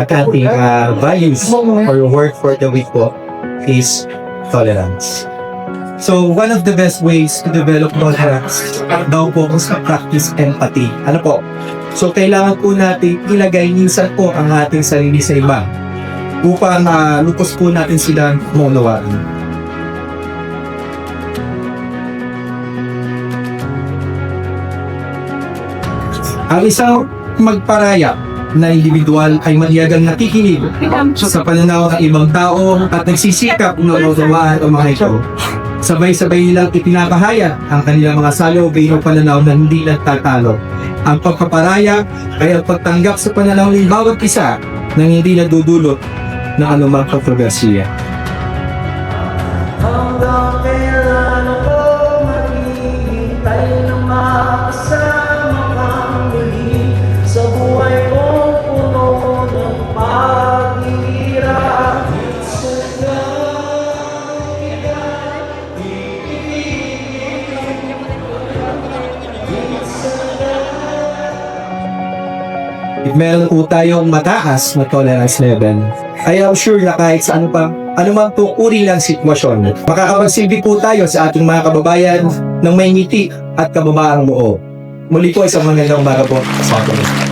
ating values or word for the week po is tolerance. So, one of the best ways to develop tolerance daw po is to practice empathy. Ano po? So, kailangan po natin ilagay minsan po ang ating sarili sa iba upang lupos po natin sila maunawaan. Ang isang magparaya na individual ay maniyagang nakikinig sa pananaw ng ibang tao at nagsisikap na maunawaan ang mga ito. Sabay-sabay nilang ipinapahayag ang kanilang mga salubin o pananaw na hindi nagtatalo. Ang pagpaparaya ay ang pagtanggap sa pananaw ng bawat isa nang hindi nadudulot ng anumang kontrobersiya. Hanggang kailan ako maghihintay na makasama kang muli sa buhay kong puno ng paghihirap. If meron po tayong mataas na tolerance level, I am sure na kahit sa anumang uri ng sitwasyon, makakapagsilbi po tayo sa ating mga kababayan ng may ngiti at kababaang loob. Muli po isang magandang umaga po sa atin.